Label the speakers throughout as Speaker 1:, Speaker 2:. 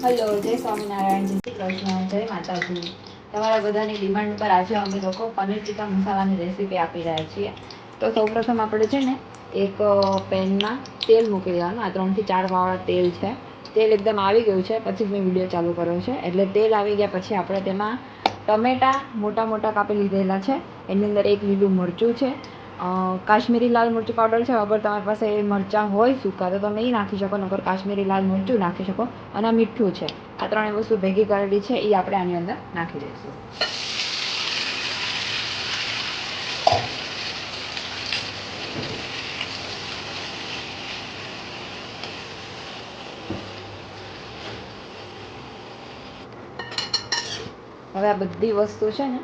Speaker 1: Hello, જય સ્વામિનારાયણ, જય શ્રી કૃષ્ણ, જય માતાજી. તમારા બધાની ડિમાન્ડ પર આજે અમે લોકો પનીર ટીકા મસાલાની રેસીપી આપી રહ્યા છીએ. તો સૌપ્રથમ આપણે છે ને એક પેનમાં તેલ મૂકી દેવાનું. આ 3 થી 4 વાળા તેલ છે. તેલ એકદમ આવી ગયું છે પછી મેં વિડીયો ચાલુ કર્યો છે. એટલે તેલ આવી ગયા પછી આપણે તેમાં ટમેટા મોટા મોટા કાપી લીધેલા છે. એની અંદર એક લીલું મરચું છે, કાશ્મીરી લાલ મરચું પાવડર છે. અગર તમારી પાસે મરચાં હોય સૂકા તો તમે એ નાખી શકો, નકર કાશ્મીરી લાલ મરચું નાખી શકો. અને મીઠું છે. આ 3 વસ્તુ ભેગી કરેલી છે એ આપણે આની અંદર નાખી દઈશું. હવે આ બધી વસ્તુ છે ને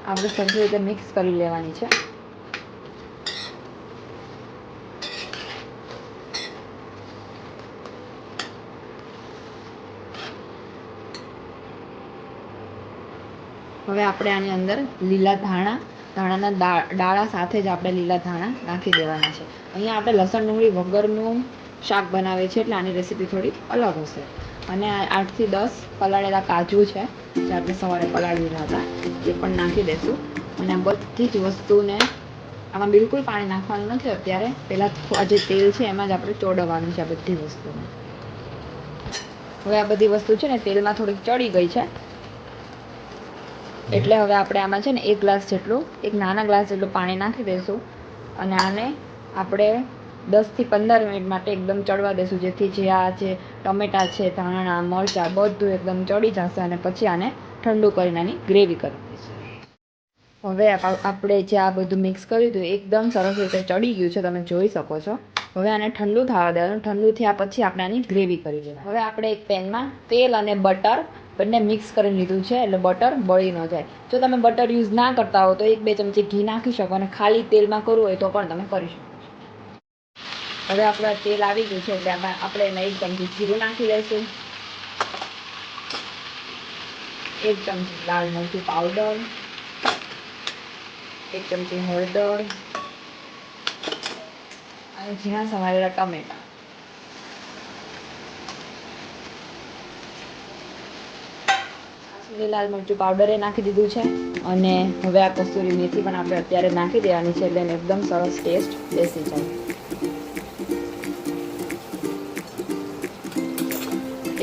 Speaker 1: આપણે સરખી રીતે મિક્સ કરી લેવાની છે. હવે આપણે આની અંદર લીલા ધાણાના ડાળા સાથે જ આપણે લીલા ધાણા નાખી દેવાના છે. અહીંયા આપણે લસણ ડુંગળી વગરનું શાક બનાવે છે એટલે આની રેસીપી થોડી અલગ હશે. અને 8 થી 10 પલાળેલા કાજુ છે જે આપણે સવારે પલાળી દીધા હતા એ પણ નાખી દઈશું. અને બધી જ વસ્તુને આમાં બિલકુલ પાણી નાખવાનું નથી અત્યારે. પહેલાં આ જે તેલ છે એમાં જ આપણે ચોળવવાનું છે આ બધી વસ્તુને. હવે આ બધી વસ્તુ છે ને તેલમાં થોડીક ચડી ગઈ છે એટલે હવે આપણે આમાં છે ને એક નાના ગ્લાસ જેટલું પાણી નાખી દઈશું. અને આને આપણે 10 થી 15 મિનિટ માટે એકદમ ચડવા દઈશું, જેથી જે આ જે ટમેટા છે, ધાણા, મરચાં બધું એકદમ ચડી જશે. અને પછી આને ઠંડુ કરીને આની ગ્રેવી કરી દઈશું. હવે આપણે જે આ બધું મિક્સ કર્યું હતું એકદમ સરસ રીતે ચડી ગયું છે, તમે જોઈ શકો છો. હવે આને ઠંડુ થવા દેવાનું. ઠંડુ થયા પછી આપણે આની ગ્રેવી કરી દઈશું. હવે આપણે એક પેનમાં તેલ અને બટર બંને મિક્સ કરી લીધું છે એટલે બટર બળી ન જાય. જો તમે બટર યુઝ ના કરતા હો તો 1-2 ચમચી ઘી નાખી શકો, અને ખાલી તેલમાં કરવું હોય તો પણ તમે કરી શકો. હવે આપણું તેલ આવી ગયું છે એટલે આપણે એમાં 1 ચમચી જીરું નાખી દઈશું, 1 ચમચી લાલ મરચું પાવડર, 1 ચમચી હળદર અને ઝીણા સમારેલા ટમેટા. લાલ મરચું પાવડર એ નાખી દીધું છે. અને હવે આ કસૂરી મેથી પણ આપણે અત્યારે નાખી દેવાની છે એટલે એકદમ સરસ ટેસ્ટ બેસી જાય.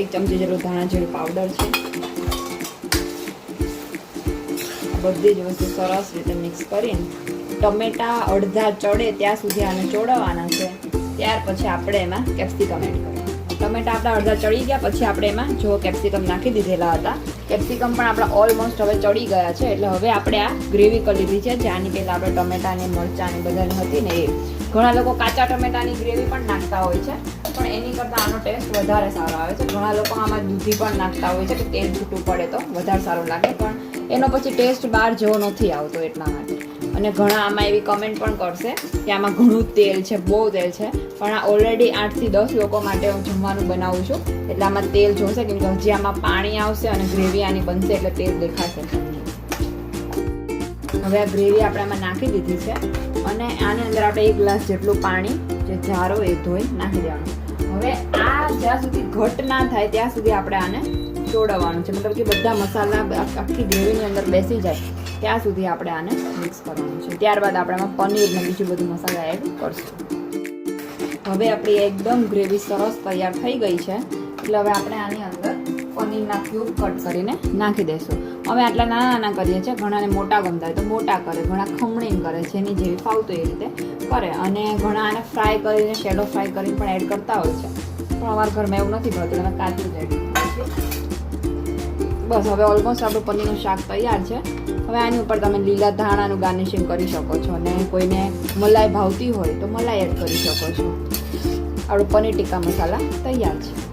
Speaker 1: 1 ચમચી જેટલું ધાણા જીરું પાવડર છે. બધી જ વસ્તુ સરસ રીતે મિક્સ કરીને ટમેટા અડધા ચડે ત્યાં સુધી આને ચોળવવાના છે. ત્યાર પછી આપણે એમાં કેપ્સિકમ એડ કરીએ. ટમેટા આપણા અડધા ચડી ગયા પછી આપણે એમાં જો કેપ્સિકમ નાખી દીધેલા હતા. કેપ્સિકમ પણ આપણા ઓલમોસ્ટ હવે ચડી ગયા છે એટલે હવે આપણે આ ગ્રેવી કરી લીધી છે. જ્યાંની પહેલાં આપણે ટમેટાની મરચાંની બધાની હતી ને એ. ઘણા લોકો કાચા ટમેટાની ગ્રેવી પણ નાખતા હોય છે, પણ એની કરતાં આનો ટેસ્ટ વધારે સારો આવે છે. ઘણા લોકો આમાં દૂધી પણ નાખતા હોય છે કે તેલ છૂટું પડે તો વધારે સારું લાગે, પણ એનો પછી ટેસ્ટ બહાર જેવો નથી આવતો એટલા માટે. અને ઘણા આમાં એવી કમેન્ટ પણ કરશે કે આમાં ઘણું તેલ છે, બહુ તેલ છે. પણ આ ઓલરેડી 8 થી 10 લોકો માટે હું જમવાનું બનાવું છું એટલે આમાં તેલ જોશે, કેમ કે હજી આમાં પાણી આવશે અને ગ્રેવી આની બનશે એટલે તેલ દેખાશે. હવે આ ગ્રેવી આપણે આમાં નાખી દીધી છે અને આની અંદર આપણે 1 ગ્લાસ જેટલું પાણી જે જારો એ ધોઈ નાખી દેવાનું. હવે આ જ્યાં સુધી ઘટ ના થાય ત્યાં સુધી આપણે આને ચોળવવાનું છે, મતલબ કે બધા મસાલા આખી ગ્રેવીની અંદર બેસી જાય ત્યાં સુધી આપણે આને મિક્સ કરવાનું છે. ત્યારબાદ આપણે આમાં પનીર ને બીજું બધું મસાલા એડ કરશું. હવે આપણી એકદમ ગ્રેવી સરસ તૈયાર થઈ ગઈ છે એટલે હવે આપણે આની અંદર પનીરના ક્યુબ કટ કરીને નાખી દઈશું. હવે આટલા નાના કરીએ છીએ. ઘણાને મોટા ગમતા હોય તો મોટા કરે, ઘણા ખમણીને કરે, જેની જેવી ફાવતું એ રીતે કરે. અને ઘણા આને ફ્રાય કરીને શેલો ફ્રાય કરીને પણ એડ કરતા હોય છે, પણ અમારા ઘરમાં એવું નથી ભાવતું, અમે કાચું જ એડ કરીએ છીએ. બસ હવે ઓલમોસ્ટ આપણું પનીરનું શાક તૈયાર છે. હવે આની ઉપર તમે લીલા ધાણાનું ગાર્નિશિંગ કરી શકો છો, અને કોઈને મલાઈ ભાવતી હોય તો મલાઈ એડ કરી શકો છો. આપણું પનીર ટીકા મસાલા તૈયાર છે.